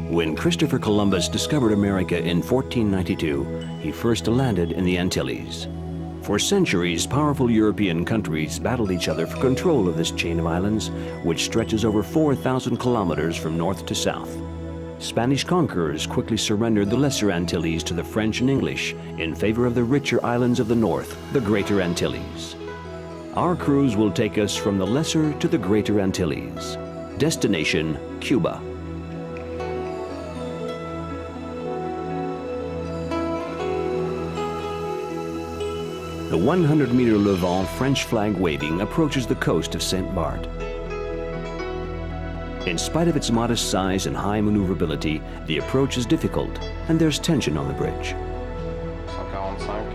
When Christopher Columbus discovered America in 1492, he first landed in the Antilles. For centuries, powerful European countries battled each other for control of this chain of islands, which stretches over 4,000 kilometers from north to south. Spanish conquerors quickly surrendered the Lesser Antilles to the French and English in favor of the richer islands of the north, the Greater Antilles. Our cruise will take us from the Lesser to the Greater Antilles. Destination, Cuba. The 100-meter Levant French flag waving approaches the coast of St. Barth. In spite of its modest size and high maneuverability, the approach is difficult, and there's tension on the bridge. 145.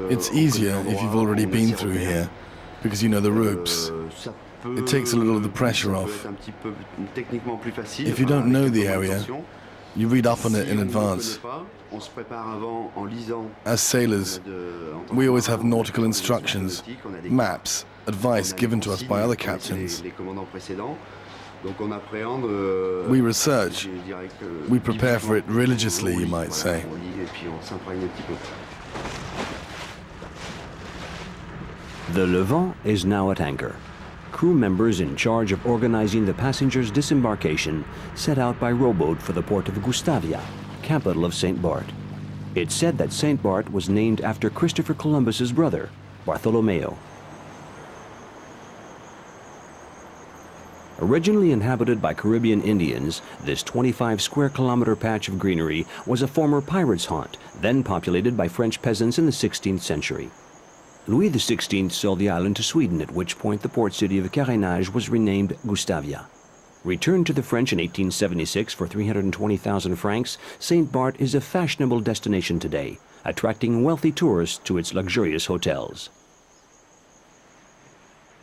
It's easier if you've already been through here, because you know the ropes. It takes a little of the pressure off. If you don't know the area, you read up on it in advance. As sailors, we always have nautical instructions, maps, advice given to us by other captains. We research, we prepare for it religiously, you might say. The Levant is now at anchor. Crew members in charge of organizing the passengers' disembarkation set out by rowboat for the port of Gustavia, capital of St. Barth. It's said that St. Barth was named after Christopher Columbus's brother, Bartholomew. Originally inhabited by Caribbean Indians, this 25-square-kilometer patch of greenery was a former pirate's haunt, then populated by French peasants in the 16th century. Louis XVI sold the island to Sweden, at which point the port city of Carénage was renamed Gustavia. Returned to the French in 1876 for 320,000 francs, St. Barth is a fashionable destination today, attracting wealthy tourists to its luxurious hotels.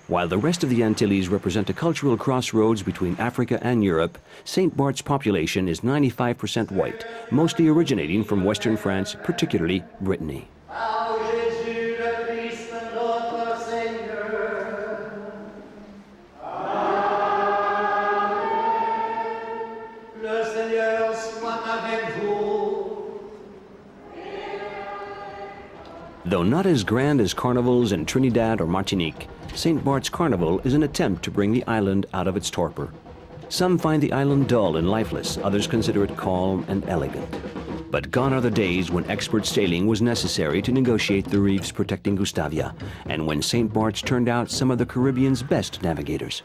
While the rest of the Antilles represent a cultural crossroads between Africa and Europe, St. Barth's population is 95% white, mostly originating from Western France, particularly Brittany. Though not as grand as carnivals in Trinidad or Martinique, St. Barth's Carnival is an attempt to bring the island out of its torpor. Some find the island dull and lifeless, others consider it calm and elegant. But gone are the days when expert sailing was necessary to negotiate the reefs protecting Gustavia, and when St. Barth's turned out some of the Caribbean's best navigators.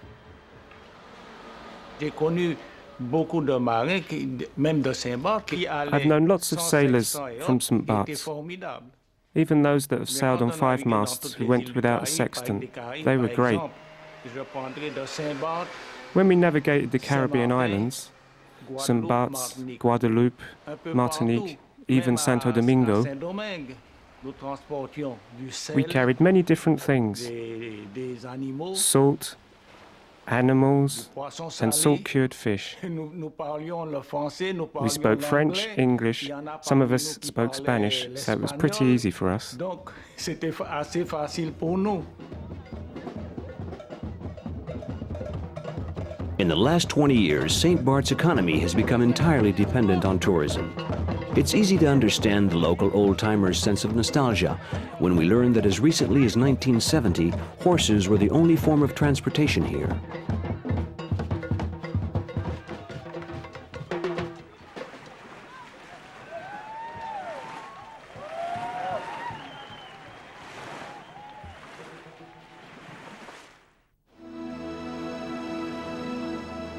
I've known lots of sailors from St. Barth's. Even those that have sailed on 5 masts who went without a sextant, they were great. When we navigated the Caribbean islands, St. Barth's, Guadeloupe, Martinique, even Santo Domingo, we carried many different things: salt, animals, and salt-cured fish. We spoke French, English, some of us spoke Spanish, so it was pretty easy for us. In the last 20 years, St. Barth's economy has become entirely dependent on tourism. It's easy to understand the local old-timers' sense of nostalgia when we learn that as recently as 1970, horses were the only form of transportation here.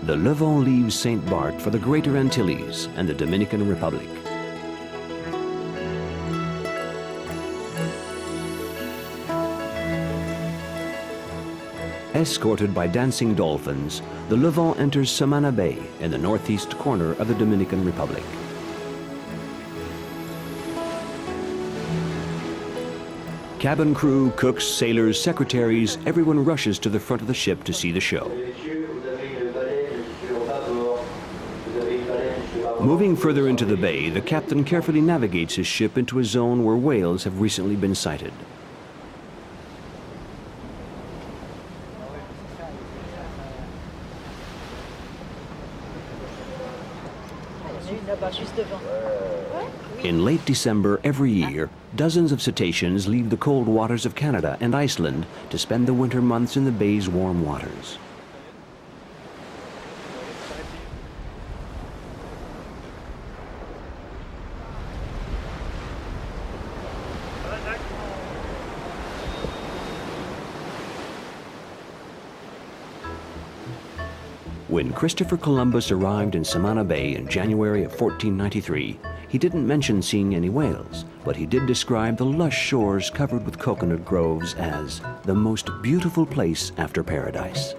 The Levant leaves St. Barth for the Greater Antilles and the Dominican Republic. Escorted by dancing dolphins, the Levant enters Samana Bay in the northeast corner of the Dominican Republic. Cabin crew, cooks, sailors, secretaries, everyone rushes to the front of the ship to see the show. Moving further into the bay, the captain carefully navigates his ship into a zone where whales have recently been sighted. In late December every year, dozens of cetaceans leave the cold waters of Canada and Iceland to spend the winter months in the bay's warm waters. When Christopher Columbus arrived in Samana Bay in January of 1493, he didn't mention seeing any whales, but he did describe the lush shores covered with coconut groves as the most beautiful place after paradise.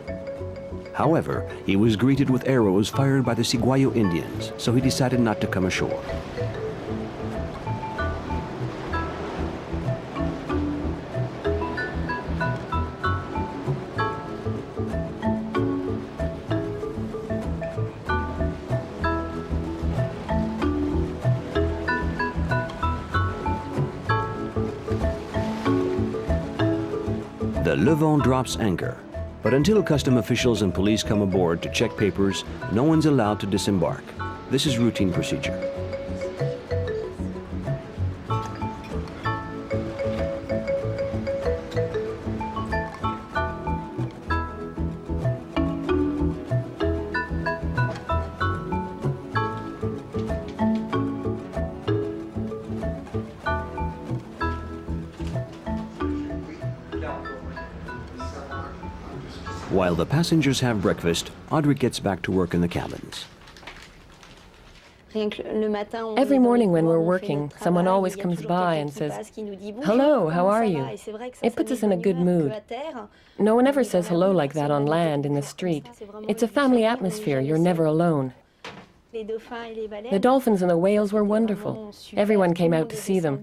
However, he was greeted with arrows fired by the Siguayo Indians, so he decided not to come ashore. The Levant drops anchor, but until custom officials and police come aboard to check papers, no one's allowed to disembark. This is routine procedure. While the passengers have breakfast, Audrey gets back to work in the cabins. Every morning when we're working, someone always comes by and says, "Hello, how are you?" It puts us in a good mood. No one ever says hello like that on land, in the street. It's a family atmosphere, you're never alone. The dolphins and the whales were wonderful. Everyone came out to see them.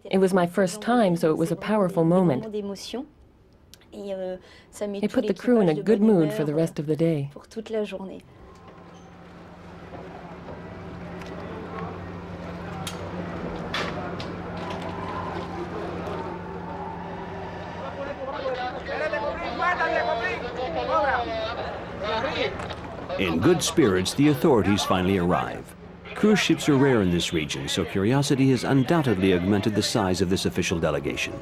It was my first time, so it was a powerful moment. It put the crew in a good mood for the rest of the day. In good spirits, the authorities finally arrive. Cruise ships are rare in this region, so curiosity has undoubtedly augmented the size of this official delegation.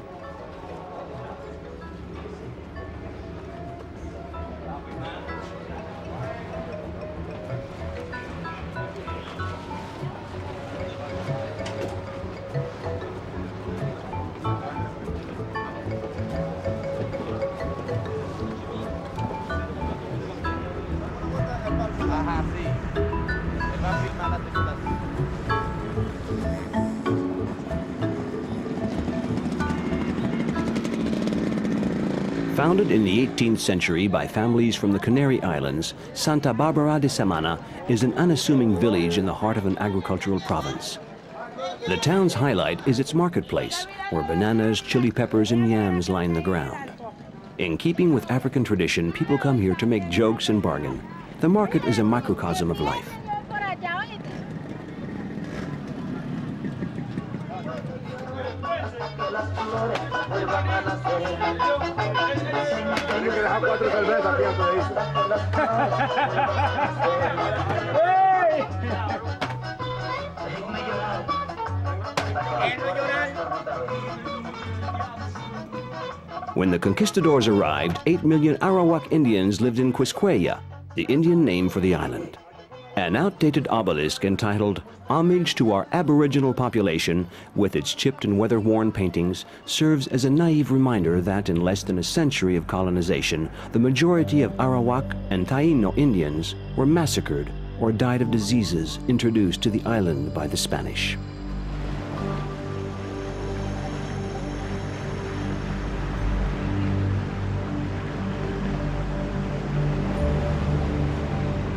Founded in the 18th century by families from the Canary Islands, Santa Barbara de Samana is an unassuming village in the heart of an agricultural province. The town's highlight is its marketplace, where bananas, chili peppers, and yams line the ground. In keeping with African tradition, people come here to make jokes and bargain. The market is a microcosm of life. When the conquistadors arrived, 8 million Arawak Indians lived in Quisqueya, the Indian name for the island. An outdated obelisk entitled "Homage to Our Aboriginal Population," with its chipped and weather-worn paintings, serves as a naive reminder that in less than a century of colonization, the majority of Arawak and Taino Indians were massacred or died of diseases introduced to the island by the Spanish.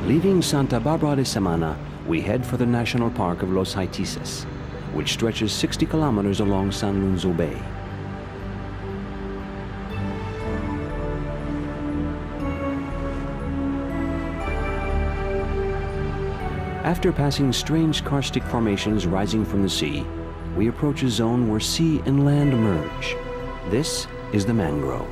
Leaving Santa Barbara de Samana, we head for the National Park of Los Haitises, which stretches 60 kilometers along San Lorenzo Bay. After passing strange karstic formations rising from the sea, we approach a zone where sea and land merge. This is the mangrove.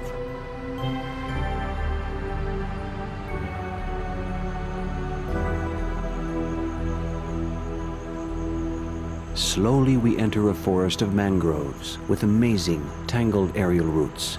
Slowly we enter a forest of mangroves with amazing tangled aerial roots.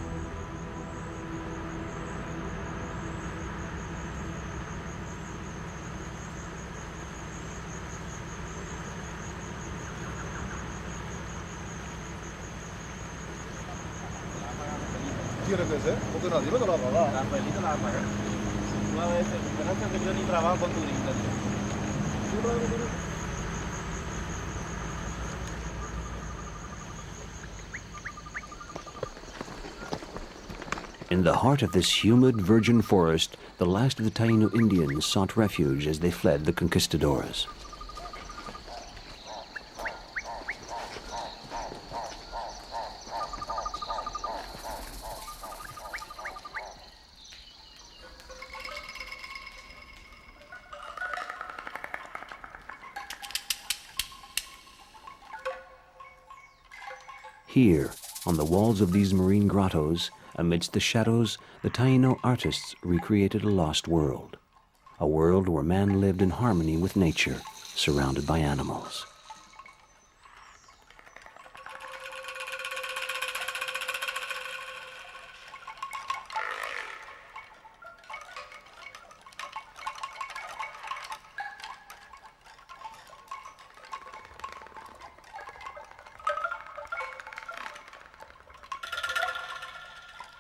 In the heart of this humid, virgin forest, the last of the Taino Indians sought refuge as they fled the conquistadors. Here, on the walls of these marine grottos, amidst the shadows, the Taino artists recreated a lost world. A world where man lived in harmony with nature, surrounded by animals.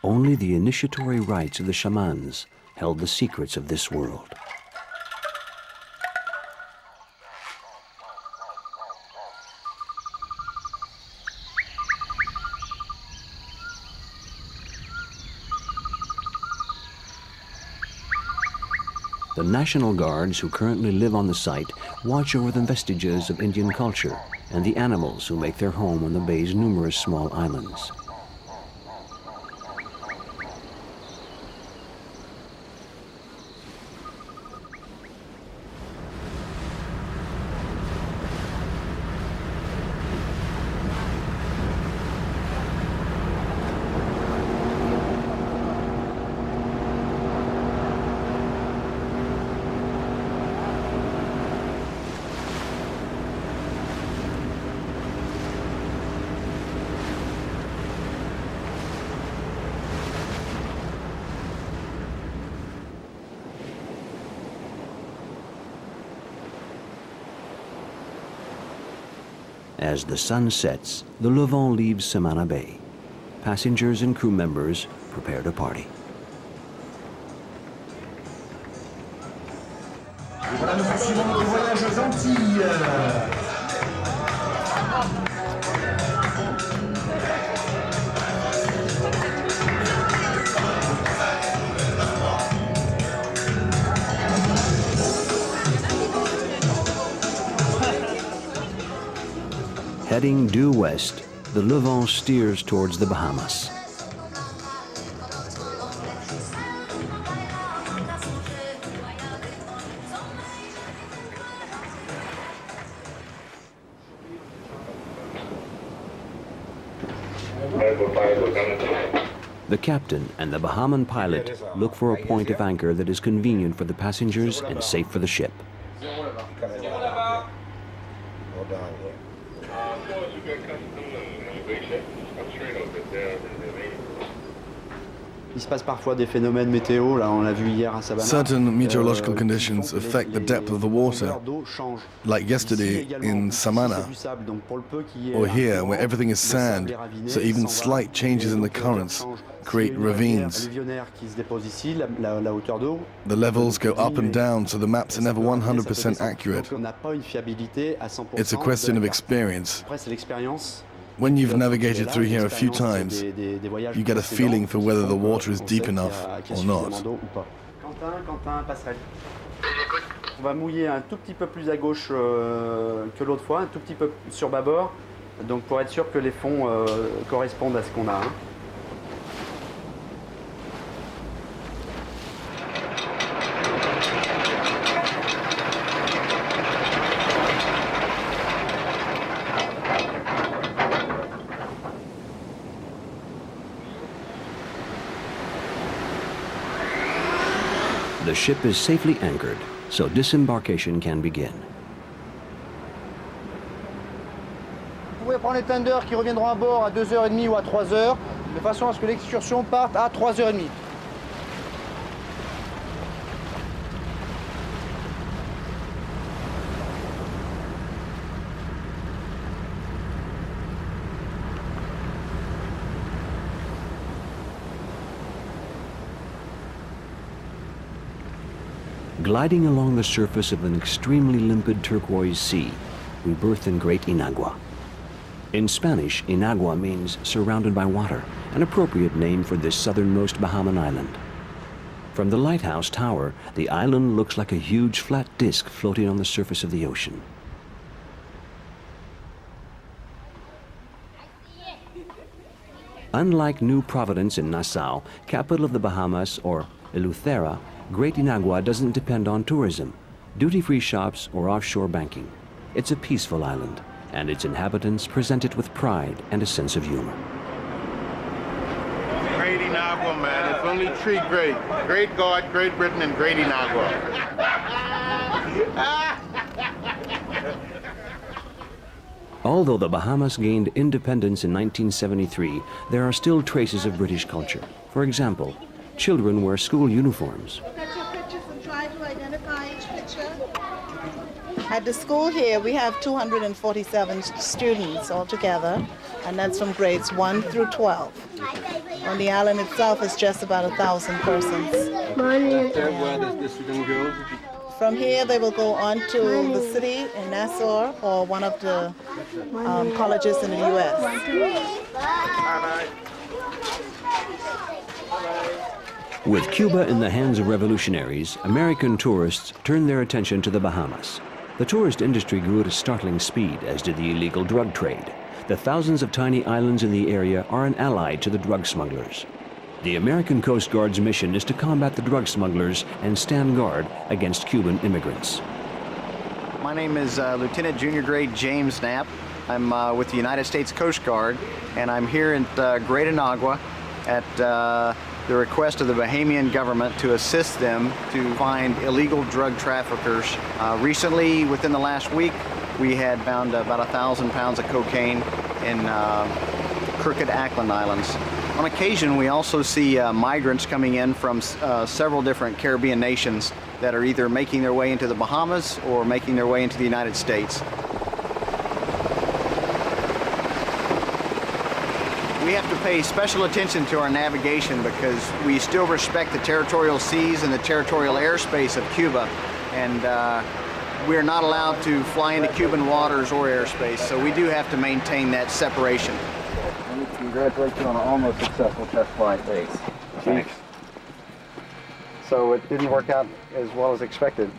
Only the initiatory rites of the shamans held the secrets of this world. The National Guards who currently live on the site watch over the vestiges of Indian culture and the animals who make their home on the bay's numerous small islands. As the sun sets, the Levant leaves Samana Bay. Passengers and crew members prepare to party. Voilà, nous poursuivons notre voyage aux Antilles. Heading due west, the Levant steers towards the Bahamas. The captain and the Bahaman pilot look for a point of anchor that is convenient for the passengers and safe for the ship. Certain meteorological conditions affect the depth of the water, like yesterday in Samana, or here where everything is sand, so even slight changes in the currents create ravines. The levels go up and down, so the maps are never 100% accurate. It's a question of experience. When you've navigated through here a few times, you get a feeling for whether the water is deep enough or not. On va mouiller un tout petit peu plus à gauche que l'autre fois, un tout petit peu sur bâbord, donc pour être sûr que les fonds correspondent à ce qu'on a. Hein. The ship is safely anchored, so disembarkation can begin. Vous pouvez prendre les tenders qui reviendront à bord à 2h30 ou à 3h, de façon à ce que l'excursion parte à 3h30. Gliding along the surface of an extremely limpid turquoise sea, we berth in Great Inagua. In Spanish, Inagua means surrounded by water, an appropriate name for this southernmost Bahamian island. From the lighthouse tower, the island looks like a huge flat disk floating on the surface of the ocean. Unlike New Providence in Nassau, capital of the Bahamas, or Eleuthera, Great Inagua doesn't depend on tourism, duty-free shops, or offshore banking. It's a peaceful island, and its inhabitants present it with pride and a sense of humor. Great Inagua, man. It's only three great. Great God, Great Britain, and Great Inagua. Although the Bahamas gained independence in 1973, there are still traces of British culture. For example, children wear school uniforms. Look at your pictures and try to identify each picture. At the school here, we have 247 students altogether, and that's from grades 1 through 12. On the island itself, it's just about 1,000 persons. Yeah. From here, they will go on to the city in Nassau or one of the colleges in the U.S. With Cuba in the hands of revolutionaries, American tourists turned their attention to the Bahamas. The tourist industry grew at a startling speed, as did the illegal drug trade. The thousands of tiny islands in the area are an ally to the drug smugglers. The American Coast Guard's mission is to combat the drug smugglers and stand guard against Cuban immigrants. My name is Lieutenant Junior Grade James Knapp. I'm with the United States Coast Guard, and I'm here at Great Inagua at the request of the Bahamian government to assist them to find illegal drug traffickers. Recently, within the last week, we had found about 1,000 pounds of cocaine in Crooked Ackland Islands. On occasion, we also see migrants coming in from several different Caribbean nations that are either making their way into the Bahamas or making their way into the United States. We have to pay special attention to our navigation because we still respect the territorial seas and the territorial airspace of Cuba, and we're not allowed to fly into Cuban waters or airspace, so we do have to maintain that separation. Congratulate you on an almost successful test flight. Thanks. Thanks. So it didn't work out as well as expected.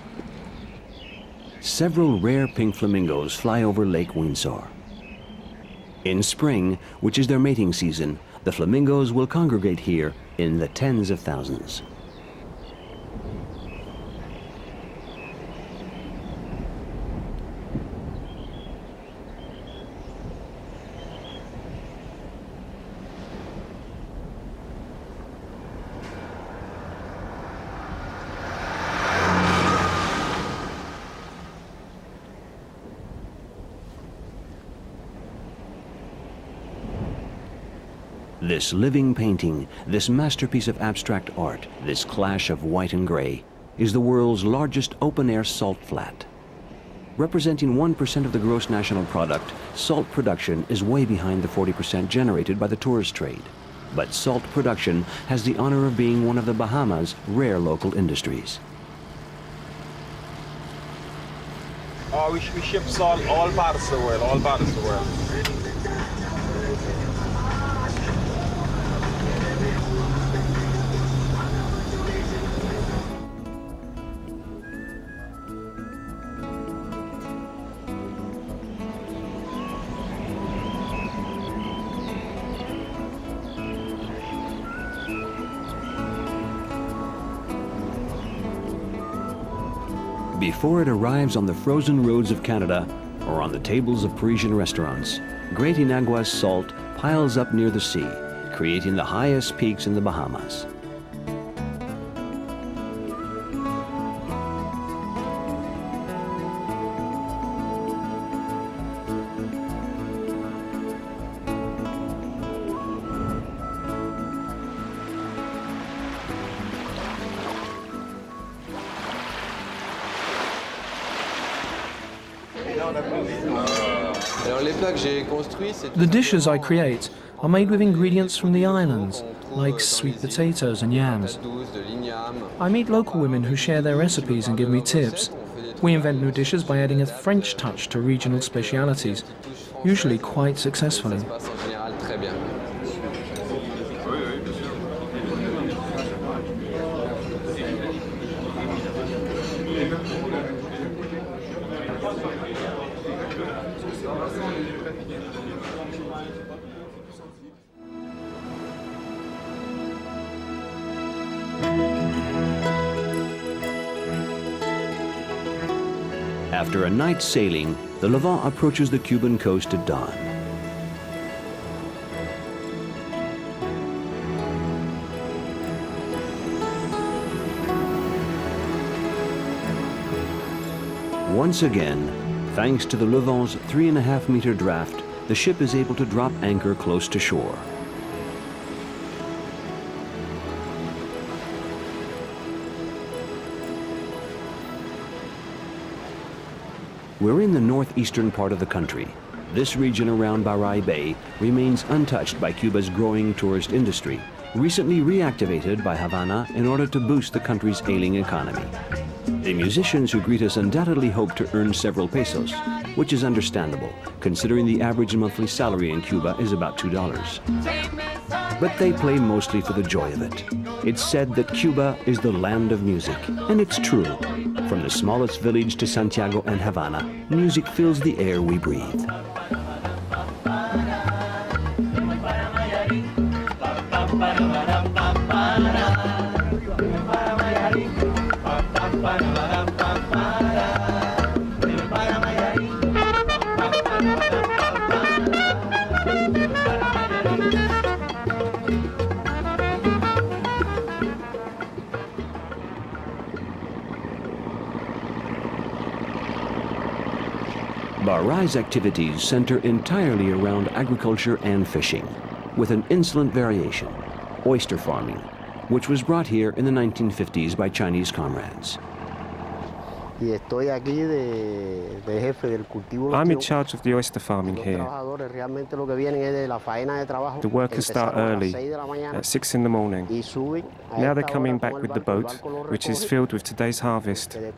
Several rare pink flamingos fly over Lake Windsor. In spring, which is their mating season, the flamingos will congregate here in the tens of thousands. This living painting, this masterpiece of abstract art, this clash of white and gray, is the world's largest open-air salt flat. Representing 1% of the gross national product, salt production is way behind the 40% generated by the tourist trade. But salt production has the honor of being one of the Bahamas' rare local industries. We ship salt all parts of the world, all parts of the world. Before it arrives on the frozen roads of Canada or on the tables of Parisian restaurants, Great Inagua's salt piles up near the sea, creating the highest peaks in the Bahamas. The dishes I create are made with ingredients from the islands, like sweet potatoes and yams. I meet local women who share their recipes and give me tips. We invent new dishes by adding a French touch to regional specialities, usually quite successfully. After a night's sailing, the Levant approaches the Cuban coast at dawn. Once again, thanks to the Levant's 3.5-meter draft, the ship is able to drop anchor close to shore. We're in the northeastern part of the country. This region around Barai Bay remains untouched by Cuba's growing tourist industry, recently reactivated by Havana in order to boost the country's ailing economy. The musicians who greet us undoubtedly hope to earn several pesos, which is understandable, considering the average monthly salary in Cuba is about $2. But they play mostly for the joy of it. It's said that Cuba is the land of music, and it's true. From the smallest village to Santiago and Havana, music fills the air we breathe. Barai's activities center entirely around agriculture and fishing, with an insolent variation, oyster farming, which was brought here in the 1950s by Chinese comrades. I'm in charge of the oyster farming here. The workers start early, at 6 in the morning. Now they're coming back with the boat, which is filled with today's harvest. They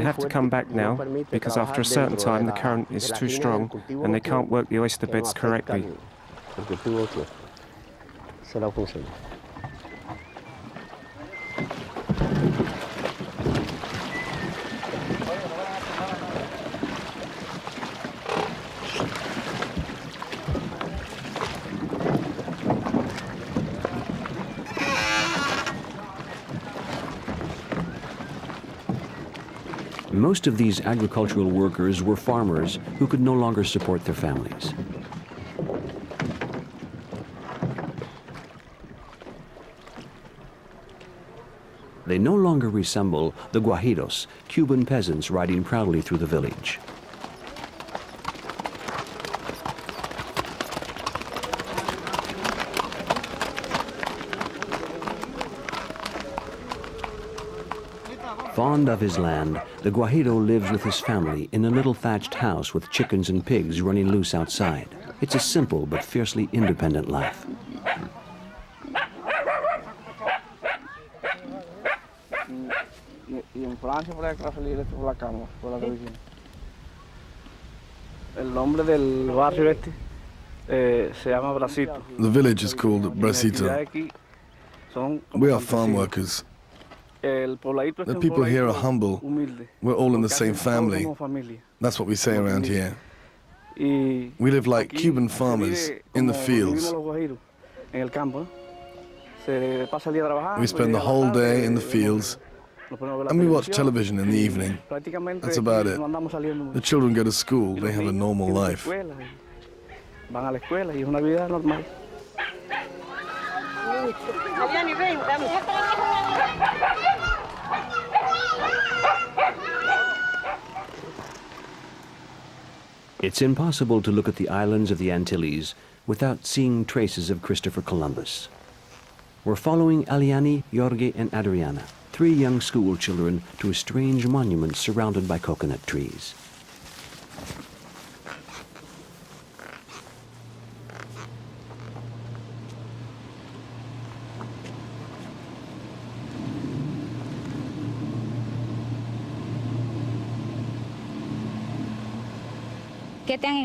have to come back now, because after a certain time the current is too strong and they can't work the oyster beds correctly. Most of these agricultural workers were farmers who could no longer support their families. They no longer resemble the guajiros, Cuban peasants riding proudly through the village. Fond of his land, the guajiro lives with his family in a little thatched house with chickens and pigs running loose outside. It's a simple but fiercely independent life. The village is called Bracito. We are farm workers. The people here are humble. We're all in the same family. That's what we say around here. We live like Cuban farmers in the fields. We spend the whole day in the fields, and we watch television in the evening. That's about it. The children go to school. They have a normal life. It's impossible to look at the islands of the Antilles without seeing traces of Christopher Columbus. We're following Aliani, Jorge, and Adriana, 3 young school children to a strange monument surrounded by coconut trees.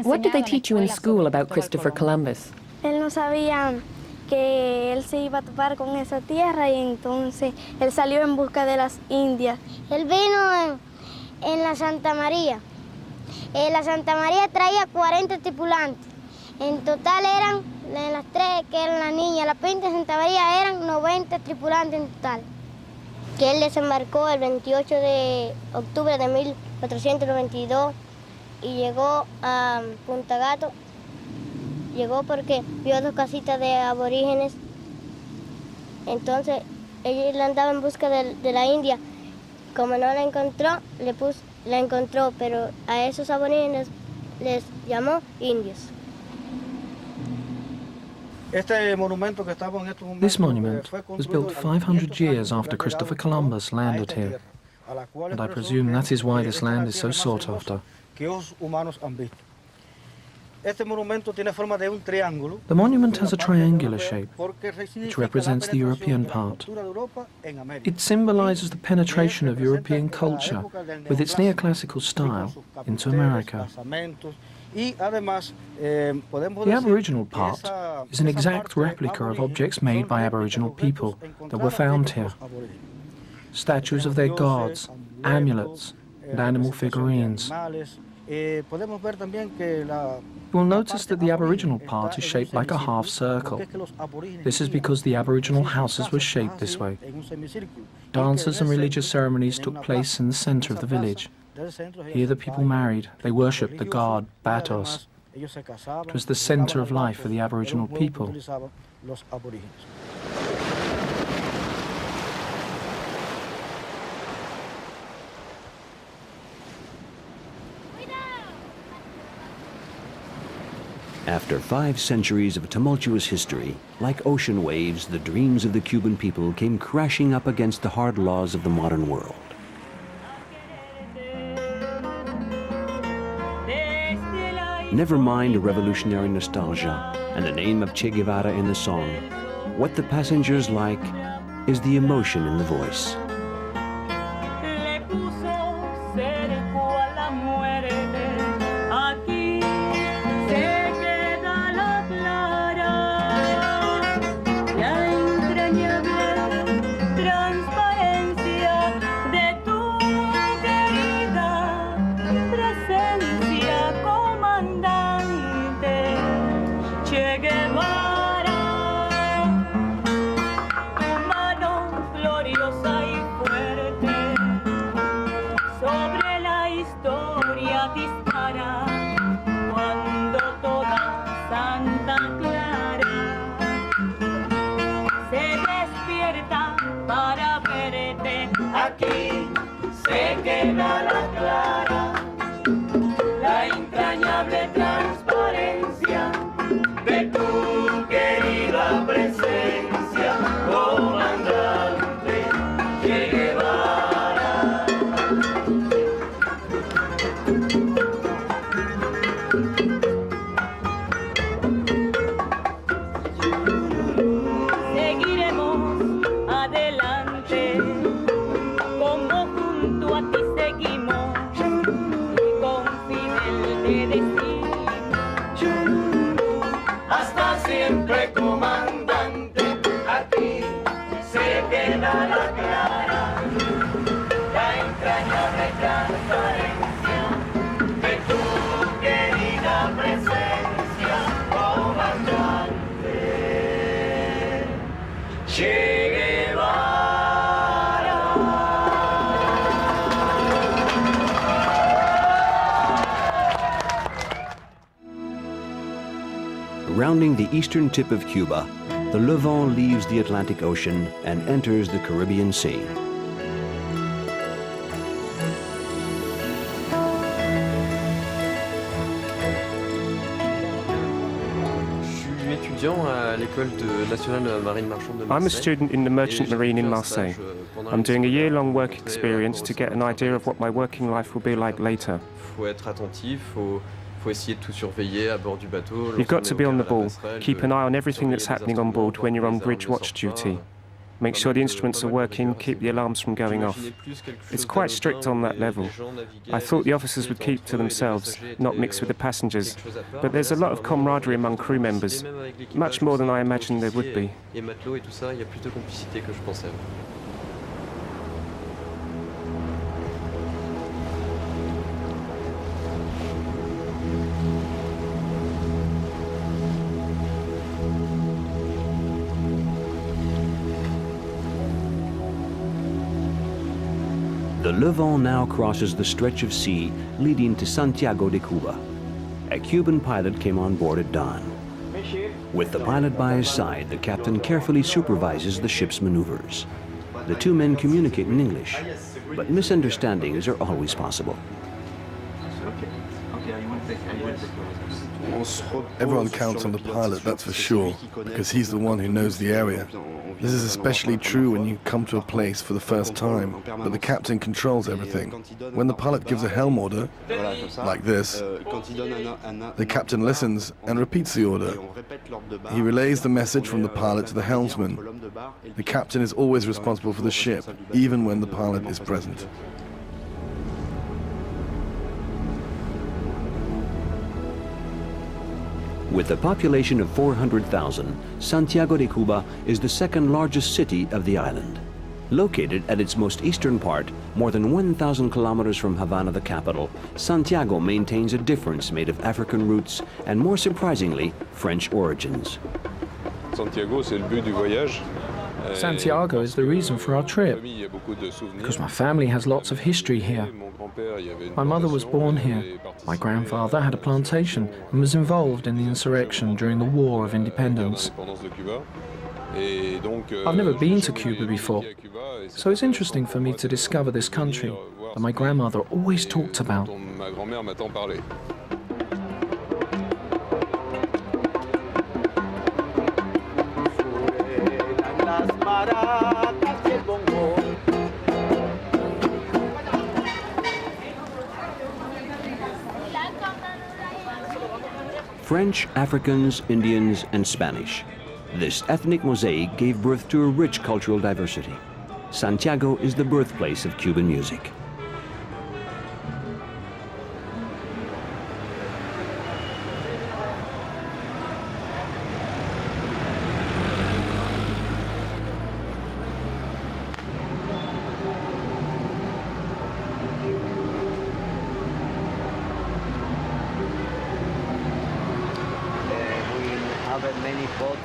What did they teach you in school about Christopher Columbus? Él no sabía que él se iba a topar con esa tierra y entonces él salió en busca de las Indias. Él vino en la Santa María. La Santa María traía 40 tripulantes. En total eran, en las 3 que eran la niña, la Pinta y Santa María eran 90 tripulantes en total. Que él desembarcó el 28 de octubre de 1492 y llegó a Punta Gato. Llegó porque vio 2 casitas de aborígenes. Entonces, él andaba en busca de la India. Como no la encontró, la encontró, pero a esos aborígenes les llamó indios. This monument was built 500 years after Christopher Columbus landed here, and I presume that is why this land is so sought after. The monument has a triangular shape, which represents the European part. It symbolizes the penetration of European culture with its neoclassical style into America. The Aboriginal part is an exact replica of objects made by Aboriginal people that were found here. Statues of their gods, amulets, and animal figurines. You will notice that the Aboriginal part is shaped like a half circle. This is because the Aboriginal houses were shaped this way. Dances and religious ceremonies took place in the center of the village. Here the people married. They worshipped the god Batos. It was the center of life for the Aboriginal people. After 5 centuries of tumultuous history, like ocean waves, the dreams of the Cuban people came crashing up against the hard laws of the modern world. Never mind revolutionary nostalgia and the name of Che Guevara in the song. What the passengers like is the emotion in the voice. Rounding the eastern tip of Cuba, the Levant leaves the Atlantic Ocean and enters the Caribbean Sea. I'm a student in the Merchant Marine in Marseille. I'm doing a year-long work experience to get an idea of what my working life will be like later. You've got to be on the ball, keep an eye on everything that's happening on board when you're on bridge watch duty. Make sure the instruments are working, keep the alarms from going off. It's quite strict on that level. I thought the officers would keep to themselves, not mix with the passengers. But there's a lot of camaraderie among crew members, much more than I imagined there would be. The Levant now crosses the stretch of sea leading to Santiago de Cuba. A Cuban pilot came on board at dawn. With the pilot by his side, the captain carefully supervises the ship's maneuvers. The two men communicate in English, but misunderstandings are always possible. Everyone counts on the pilot, that's for sure, because he's the one who knows the area. This is especially true when you come to a place for the first time, but the captain controls everything. When the pilot gives a helm order, like this, the captain listens and repeats the order. He relays the message from the pilot to the helmsman. The captain is always responsible for the ship, even when the pilot is present. With a population of 400,000, Santiago de Cuba is the second largest city of the island. Located at its most eastern part, more than 1,000 kilometers from Havana, the capital, Santiago maintains a difference made of African roots and, more surprisingly, French origins. Santiago is the reason for our trip, because my family has lots of history here. My mother was born here. My grandfather had a plantation and was involved in the insurrection during the War of Independence. I've never been to Cuba before, so it's interesting for me to discover this country that my grandmother always talked about. French, Africans, Indians, and Spanish. This ethnic mosaic gave birth to a rich cultural diversity. Santiago is the birthplace of Cuban music.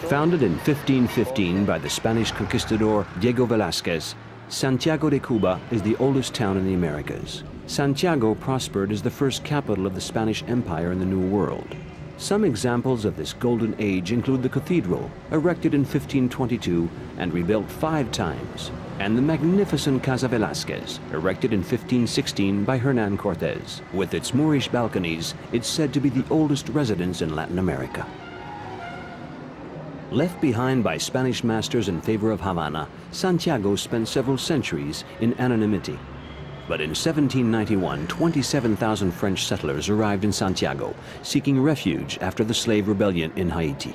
Founded in 1515 by the Spanish conquistador Diego Velázquez, Santiago de Cuba is the oldest town in the Americas. Santiago prospered as the first capital of the Spanish Empire in the New World. Some examples of this golden age include the cathedral, erected in 1522 and rebuilt 5 times, and the magnificent Casa Velázquez, erected in 1516 by Hernán Cortés. With its Moorish balconies, it's said to be the oldest residence in Latin America. Left behind by Spanish masters in favor of Havana, Santiago spent several centuries in anonymity. But in 1791, 27,000 French settlers arrived in Santiago, seeking refuge after the slave rebellion in Haiti.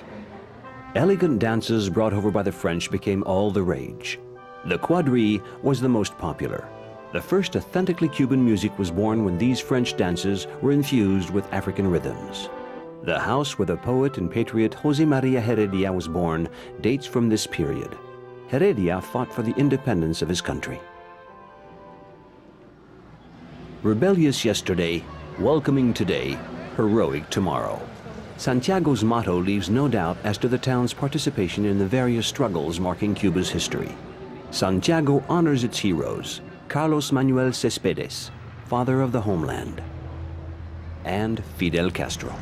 Elegant dances brought over by the French became all the rage. The quadrille was the most popular. The first authentically Cuban music was born when these French dances were infused with African rhythms. The house where the poet and patriot José María Heredia was born dates from this period. Heredia fought for the independence of his country. Rebellious yesterday, welcoming today, heroic tomorrow. Santiago's motto leaves no doubt as to the town's participation in the various struggles marking Cuba's history. Santiago honors its heroes, Carlos Manuel Céspedes, father of the homeland, and Fidel Castro.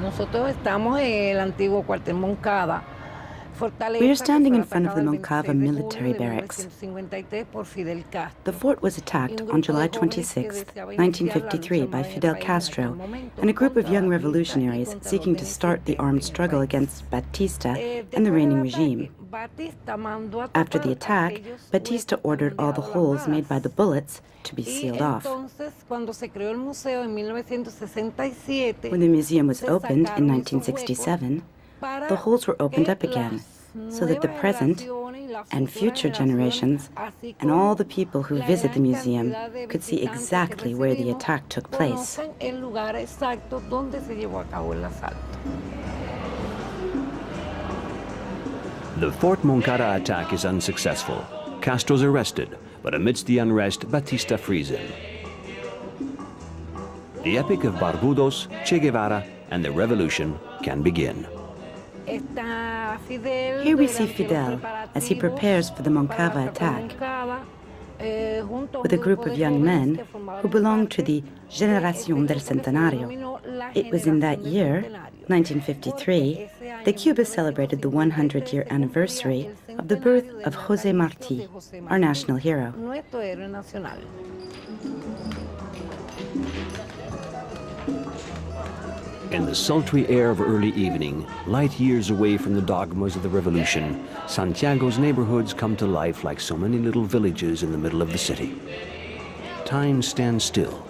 Nosotros estamos en el antiguo cuartel Moncada. We are standing in front of the Moncava military barracks. The fort was attacked on July 26, 1953 by Fidel Castro and a group of young revolutionaries seeking to start the armed struggle against Batista and the reigning regime. After the attack, Batista ordered all the holes made by the bullets to be sealed off. When the museum was opened in 1967, the holes were opened up again so that the present and future generations and all the people who visit the museum could see exactly where the attack took place. The Fort Moncada attack is unsuccessful. Castro's arrested, but amidst the unrest, Batista frees him. The epic of Barbudos, Che Guevara, and the revolution can begin. Here we see Fidel as he prepares for the Moncava attack with a group of young men who belong to the Generación del Centenario. It was in that year, 1953, that Cuba celebrated the 100-year anniversary of the birth of José Martí, our national hero. In the sultry air of early evening, light years away from the dogmas of the revolution, Santiago's neighborhoods come to life like so many little villages in the middle of the city. Time stands still,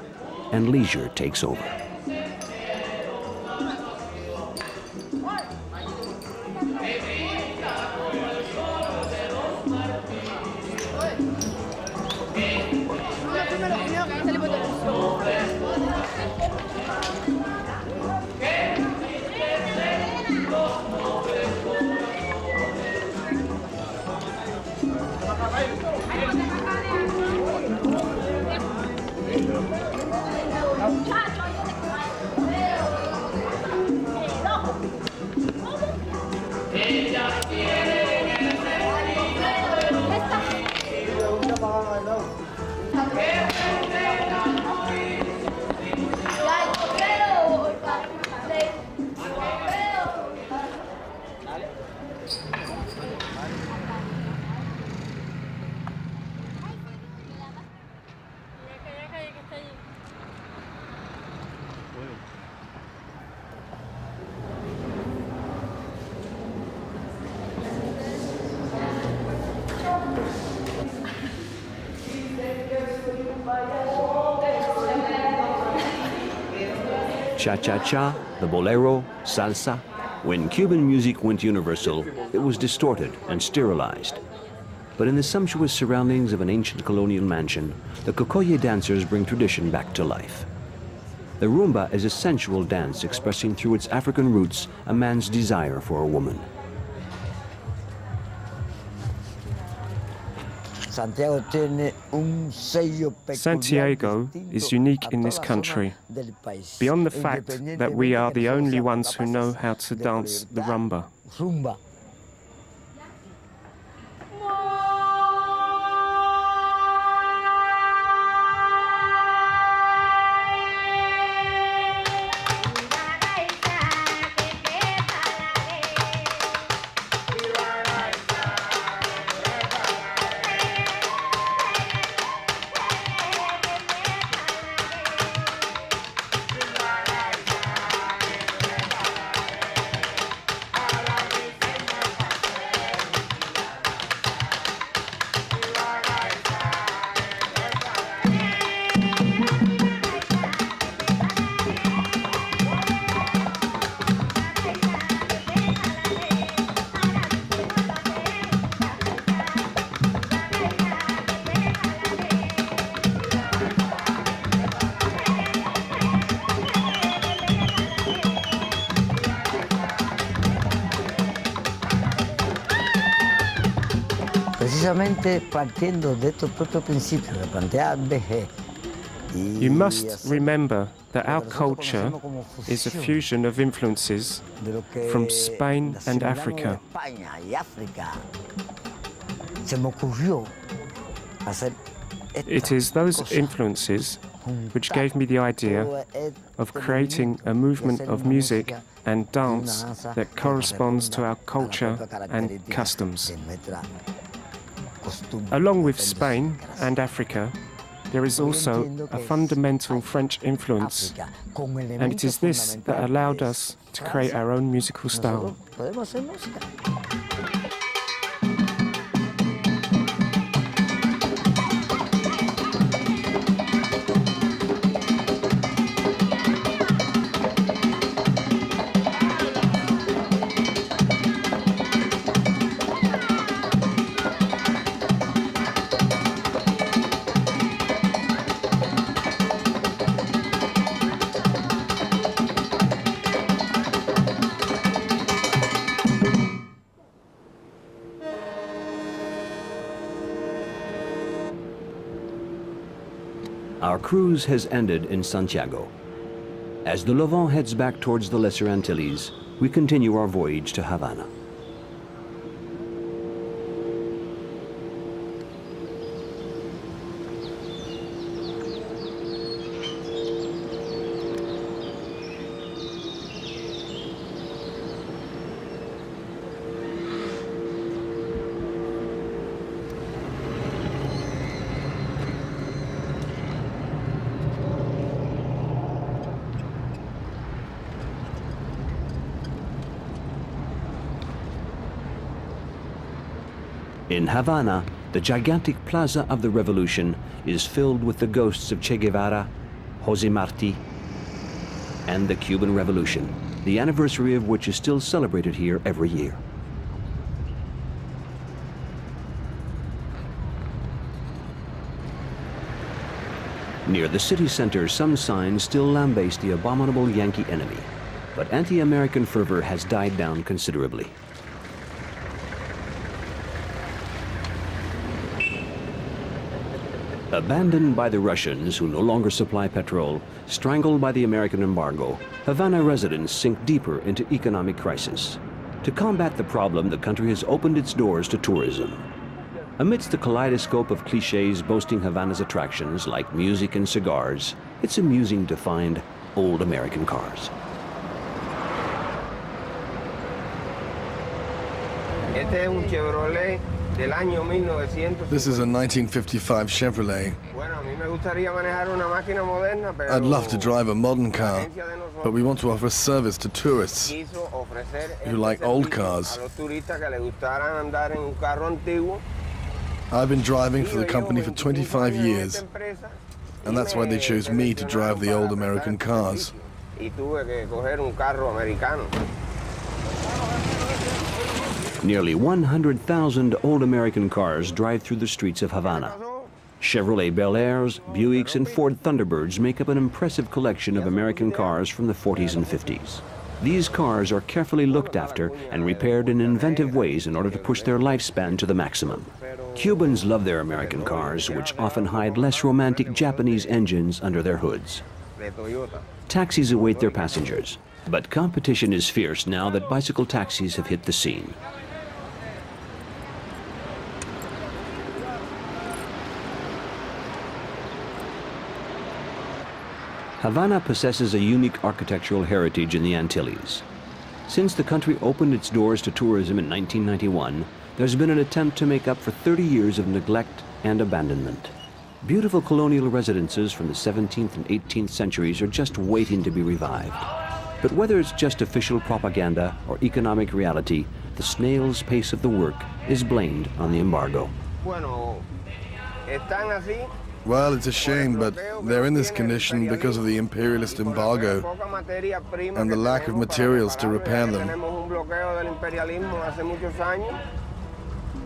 and leisure takes over. Cha-cha-cha, the bolero, salsa. When Cuban music went universal, it was distorted and sterilized. But in the sumptuous surroundings of an ancient colonial mansion, the Cocoye dancers bring tradition back to life. The rumba is a sensual dance expressing through its African roots a man's desire for a woman. Santiago is unique in this country, beyond the fact that we are the only ones who know how to dance the rumba. You must remember that our culture is a fusion of influences from Spain and Africa. It is those influences which gave me the idea of creating a movement of music and dance that corresponds to our culture and customs. Along with Spain and Africa, there is also a fundamental French influence, and it is this that allowed us to create our own musical style. Our cruise has ended in Santiago. As the Levant heads back towards the Lesser Antilles, we continue our voyage to Havana. In Havana, the gigantic Plaza of the Revolution is filled with the ghosts of Che Guevara, José Martí, and the Cuban Revolution, the anniversary of which is still celebrated here every year. Near the city center, some signs still lambaste the abominable Yankee enemy, but anti-American fervor has died down considerably. Abandoned by the Russians, who no longer supply petrol, strangled by the American embargo, Havana residents sink deeper into economic crisis. To combat the problem, the country has opened its doors to tourism. Amidst the kaleidoscope of cliches boasting Havana's attractions, like music and cigars, it's amusing to find old American cars. This is a 1955 Chevrolet. I'd love to drive a modern car, but we want to offer service to tourists who like old cars. I've been driving for the company for 25 years, and that's why they chose me to drive the old American cars. Nearly 100,000 old American cars drive through the streets of Havana. Chevrolet Bel Airs, Buicks, and Ford Thunderbirds make up an impressive collection of American cars from the 40s and 50s. These cars are carefully looked after and repaired in inventive ways in order to push their lifespan to the maximum. Cubans love their American cars, which often hide less romantic Japanese engines under their hoods. Taxis await their passengers, but competition is fierce now that bicycle taxis have hit the scene. Havana possesses a unique architectural heritage in the Antilles. Since the country opened its doors to tourism in 1991, there's been an attempt to make up for 30 years of neglect and abandonment. Beautiful colonial residences from the 17th and 18th centuries are just waiting to be revived. But whether it's just official propaganda or economic reality, the snail's pace of the work is blamed on the embargo. Well, it's a shame, but they're in this condition because of the imperialist embargo and the lack of materials to repair them.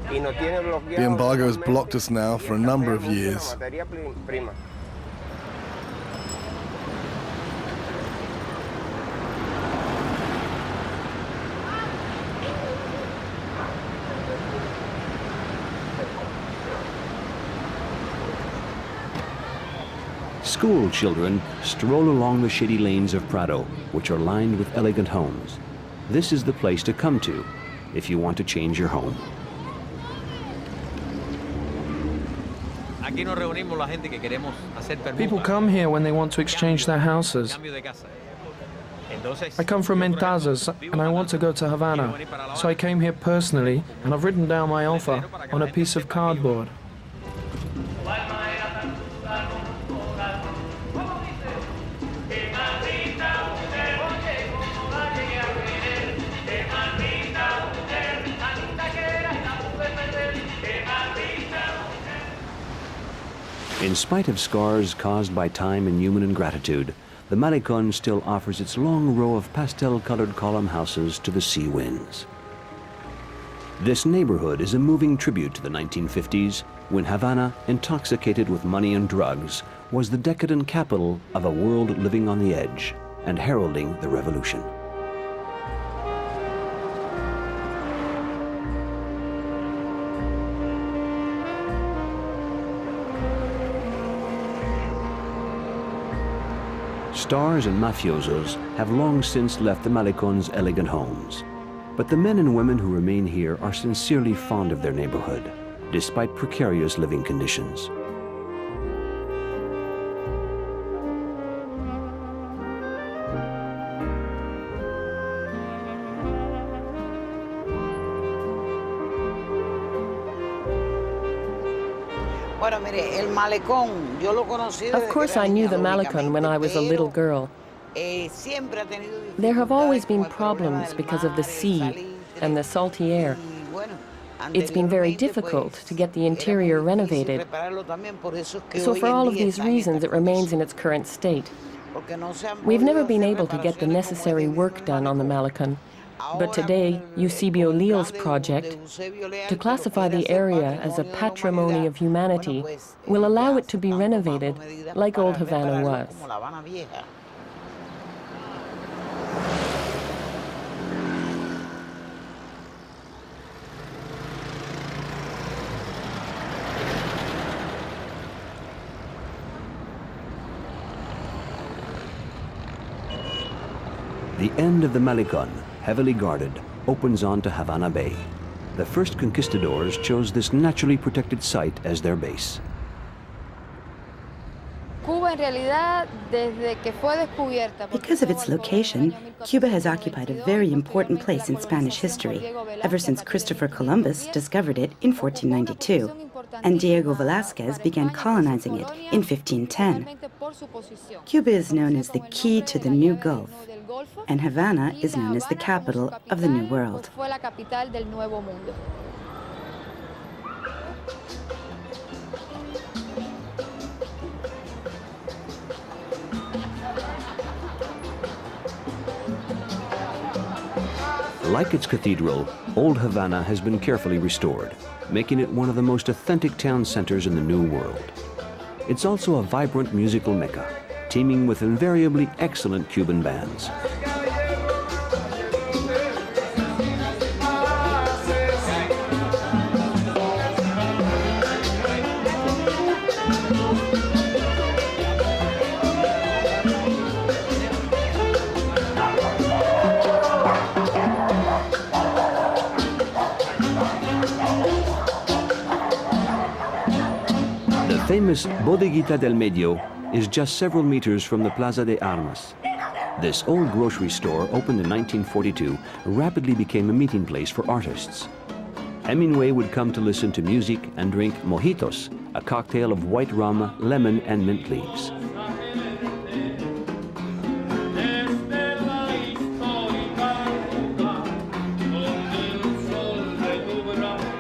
The embargo has blocked us now for a number of years. School children stroll along the shady lanes of Prado, which are lined with elegant homes. This is the place to come to if you want to change your home. People come here when they want to exchange their houses. I come from Mentazas and I want to go to Havana, so I came here personally and I've written down my offer on a piece of cardboard. In spite of scars caused by time and human ingratitude, the Malecon still offers its long row of pastel-colored column houses to the sea winds. This neighborhood is a moving tribute to the 1950s, when Havana, intoxicated with money and drugs, was the decadent capital of a world living on the edge and heralding the revolution. Stars and mafiosos have long since left the Malecon's elegant homes. But the men and women who remain here are sincerely fond of their neighborhood, despite precarious living conditions. Of course, I knew the Malecon when I was a little girl. There have always been problems because of the sea and the salty air. It's been very difficult to get the interior renovated. So for all of these reasons, it remains in its current state. We've never been able to get the necessary work done on the Malecon. But today, Eusebio Leal's project, to classify the area as a patrimony of humanity, will allow it to be renovated like old Havana was. The end of the Malecon, heavily guarded, opens onto Havana Bay. The first conquistadors chose this naturally protected site as their base. Because of its location, Cuba has occupied a very important place in Spanish history, ever since Christopher Columbus discovered it in 1492, and Diego Velázquez began colonizing it in 1510. Cuba is known as the key to the New Gulf, and Havana is known as the capital of the New World. Like its cathedral, Old Havana has been carefully restored, making it one of the most authentic town centers in the New World. It's also a vibrant musical mecca, teeming with invariably excellent Cuban bands. The famous Bodeguita del Medio is just several meters from the Plaza de Armas. This old grocery store, opened in 1942, rapidly became a meeting place for artists. Hemingway would come to listen to music and drink mojitos, a cocktail of white rum, lemon, and mint leaves.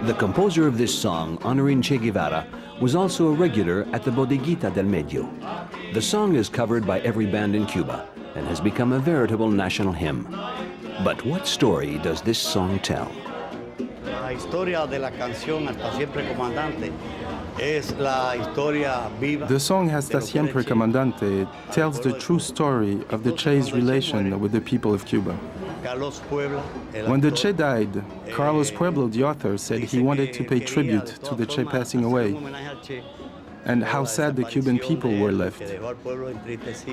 The composer of this song, honoring Che Guevara, was also a regular at the Bodeguita del Medio. The song is covered by every band in Cuba and has become a veritable national hymn. But what story does this song tell? La historia de la canción Hasta Siempre Comandante es la historia viva. The song Hasta Siempre Comandante tells the true story of the Che's relation with the people of Cuba. When the Che died, Carlos Pueblo, the author, said he wanted to pay tribute to the Che passing away, and how sad the Cuban people were left.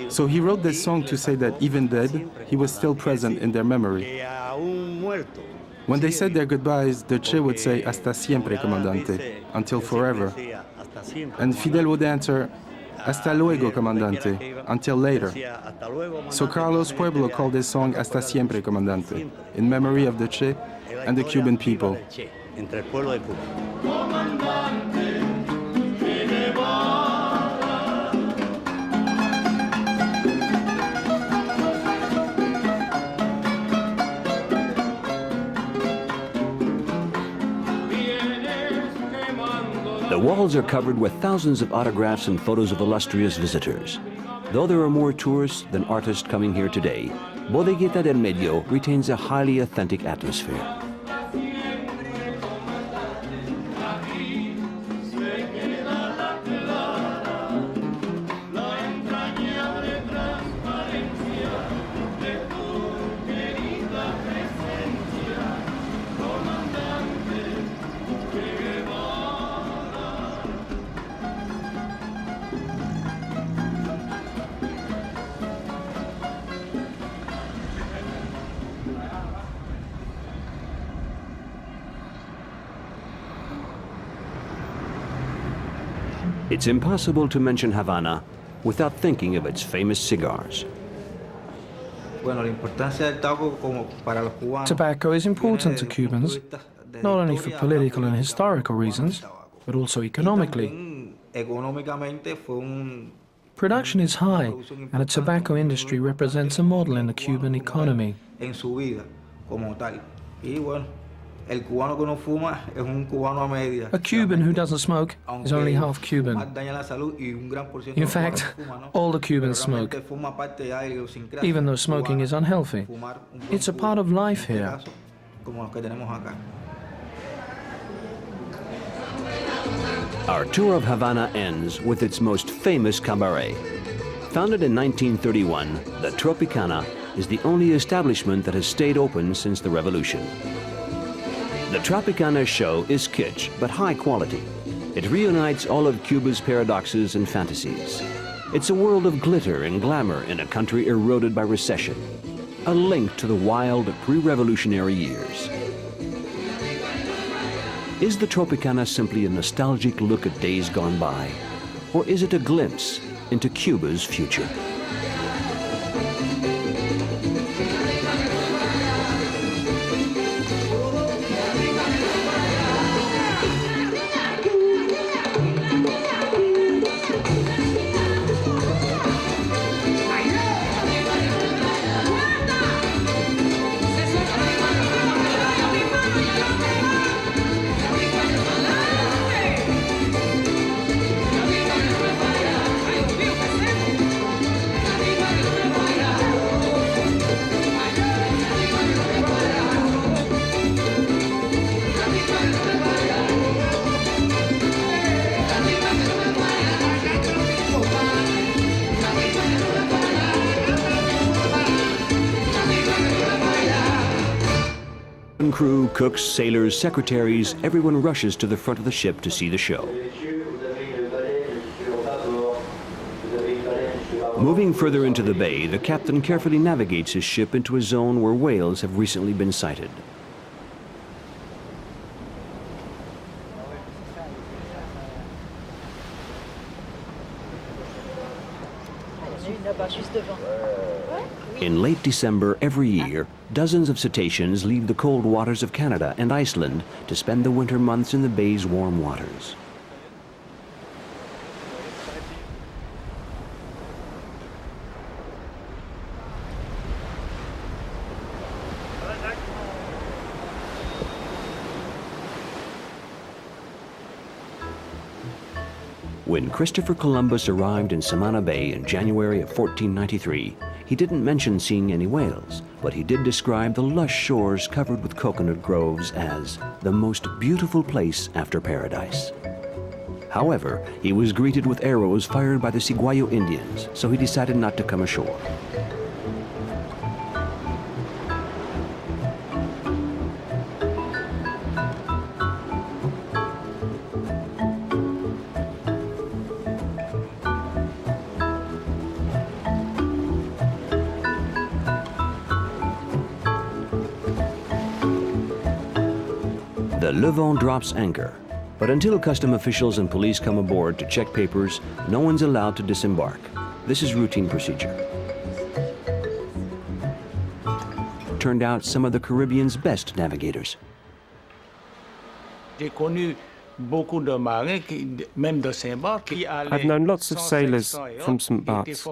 So he wrote this song to say that even dead, he was still present in their memory. When they said their goodbyes, the Che would say, Hasta siempre, comandante, until forever. And Fidel would answer, "Hasta luego, comandante," until later. So Carlos Pueblo called his song "Hasta siempre, comandante," in memory of the Che and the Cuban people. The walls are covered with thousands of autographs and photos of illustrious visitors. Though there are more tourists than artists coming here today, Bodeguita del Medio retains a highly authentic atmosphere. It's impossible to mention Havana without thinking of its famous cigars. Tobacco is important to Cubans, not only for political and historical reasons, but also economically. Production is high, and the tobacco industry represents a model in the Cuban economy. A Cuban who doesn't smoke is only half Cuban. In fact, all the Cubans smoke, even though smoking is unhealthy. It's a part of life here. Our tour of Havana ends with its most famous cabaret. Founded in 1931, the Tropicana is the only establishment that has stayed open since the revolution. The Tropicana show is kitsch, but high quality. It reunites all of Cuba's paradoxes and fantasies. It's a world of glitter and glamour in a country eroded by recession. A link to the wild pre-revolutionary years. Is the Tropicana simply a nostalgic look at days gone by? Or is it a glimpse into Cuba's future? Crew, cooks, sailors, secretaries, everyone rushes to the front of the ship to see the show. Moving further into the bay, the captain carefully navigates his ship into a zone where whales have recently been sighted. In late December every year, dozens of cetaceans leave the cold waters of Canada and Iceland to spend the winter months in the bay's warm waters. When Christopher Columbus arrived in Samana Bay in January of 1493, he didn't mention seeing any whales, but he did describe the lush shores covered with coconut groves as the most beautiful place after paradise. However, he was greeted with arrows fired by the Siguayo Indians, so he decided not to come ashore. The Levant drops anchor. But until custom officials and police come aboard to check papers, no one's allowed to disembark. This is routine procedure. Turned out some of the Caribbean's best navigators. I've known lots of sailors from St. Bart's,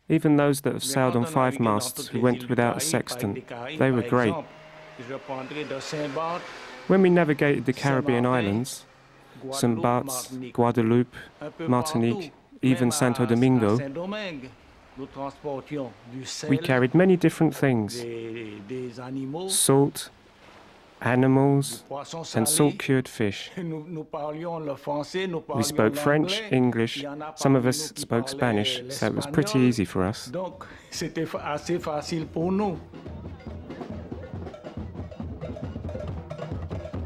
even those that have sailed on 5 masts who went without a sextant. They were great. When we navigated the Caribbean islands, St. Bart's, Guadeloupe, Martinique, even Santo Domingo, we carried many different things: salt, animals, and salt-cured fish. We spoke French, English, some of us spoke Spanish, so it was pretty easy for us.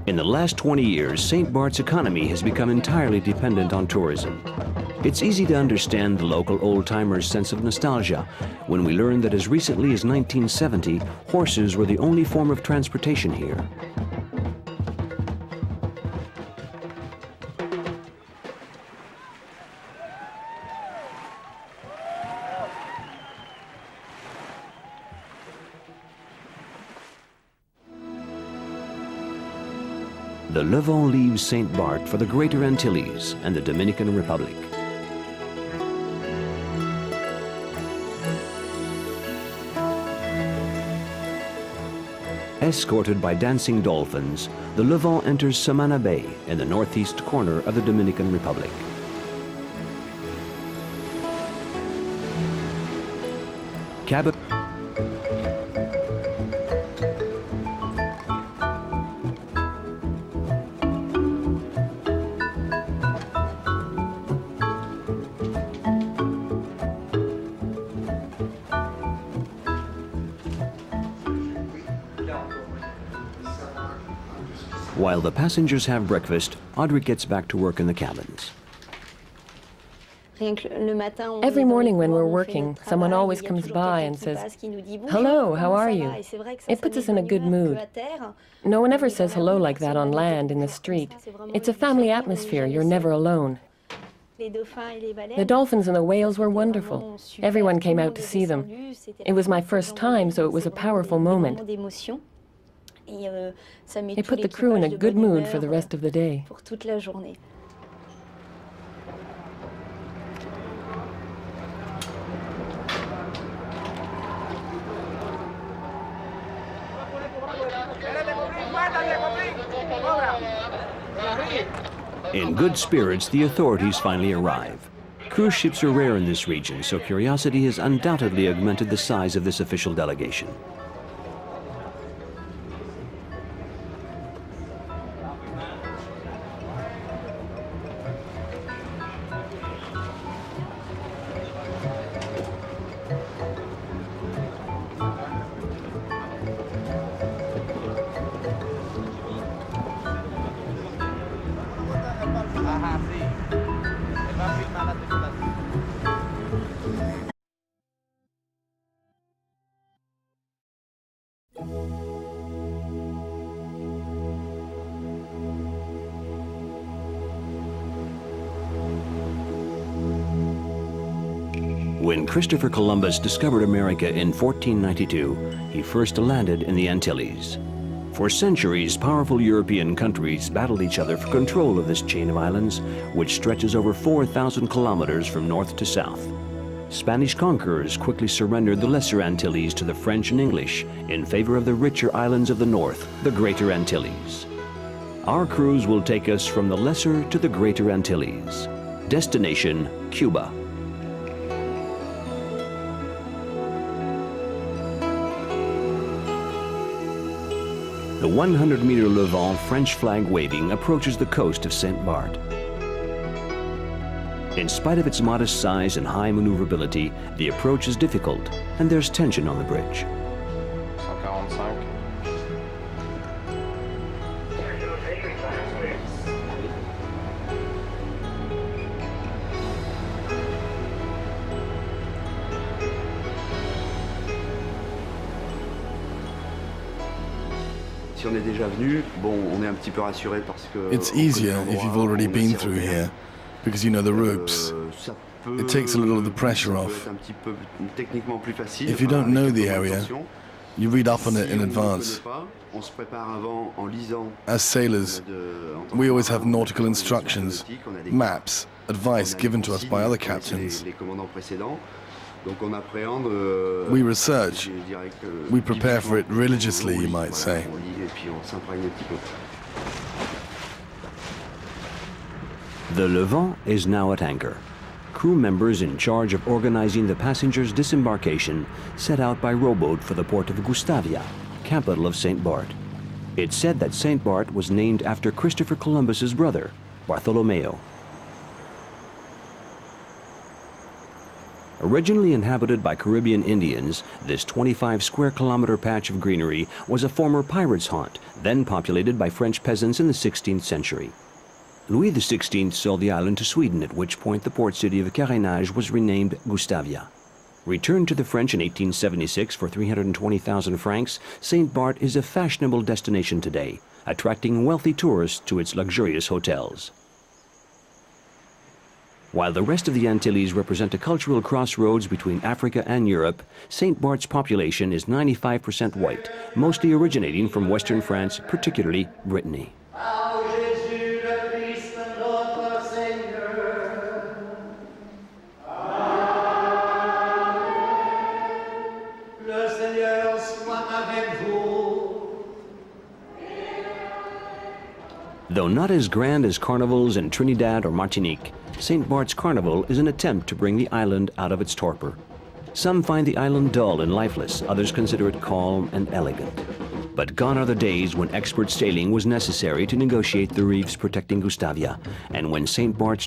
In the last 20 years, St. Bart's economy has become entirely dependent on tourism. It's easy to understand the local old-timers' sense of nostalgia when we learn that as recently as 1970, horses were the only form of transportation here. The Levant leaves St. Bart for the Greater Antilles and the Dominican Republic. Escorted by dancing dolphins, the Levant enters Samana Bay in the northeast corner of the Dominican Republic. While the passengers have breakfast, Audrey gets back to work in the cabins. Every morning when we're working, someone always comes by and says, "Hello, how are you?" It puts us in a good mood. No one ever says hello like that on land, in the street. It's a family atmosphere, you're never alone. The dolphins and the whales were wonderful. Everyone came out to see them. It was my first time, so it was a powerful moment. It put the crew in a good mood for the rest of the day. In good spirits, the authorities finally arrive. Cruise ships are rare in this region, so curiosity has undoubtedly augmented the size of this official delegation. When Christopher Columbus discovered America in 1492, he first landed in the Antilles. For centuries, powerful European countries battled each other for control of this chain of islands, which stretches over 4,000 kilometers from north to south. Spanish conquerors quickly surrendered the Lesser Antilles to the French and English in favor of the richer islands of the north, the Greater Antilles. Our cruise will take us from the Lesser to the Greater Antilles. Destination, Cuba. The 100-meter Levant, French flag waving, approaches the coast of St. Bart. In spite of its modest size and high maneuverability, the approach is difficult, and there's tension on the bridge. It's easier if you've already been through here, because you know the ropes. It takes a little of the pressure off. If you don't know the area, you read up on it in advance. As sailors, we always have nautical instructions, maps, advice given to us by other captains. We research, we prepare for it religiously, you might say. The Levant is now at anchor. Crew members in charge of organizing the passengers' disembarkation set out by rowboat for the port of Gustavia, capital of St. Bart. It's said that St. Bart was named after Christopher Columbus's brother, Bartholomew. Originally inhabited by Caribbean Indians, this 25-square-kilometer patch of greenery was a former pirate's haunt, then populated by French peasants in the 16th century. Louis XVI sold the island to Sweden, at which point the port city of Carénage was renamed Gustavia. Returned to the French in 1876 for 320,000 francs, St. Bart is a fashionable destination today, attracting wealthy tourists to its luxurious hotels. While the rest of the Antilles represent a cultural crossroads between Africa and Europe, St. Bart's population is 95% white, mostly originating from Western France, particularly Brittany. Though not as grand as carnivals in Trinidad or Martinique, St. Bart's Carnival is an attempt to bring the island out of its torpor. Some find the island dull and lifeless, others consider it calm and elegant. But gone are the days when expert sailing was necessary to negotiate the reefs protecting Gustavia, and when St. Bart's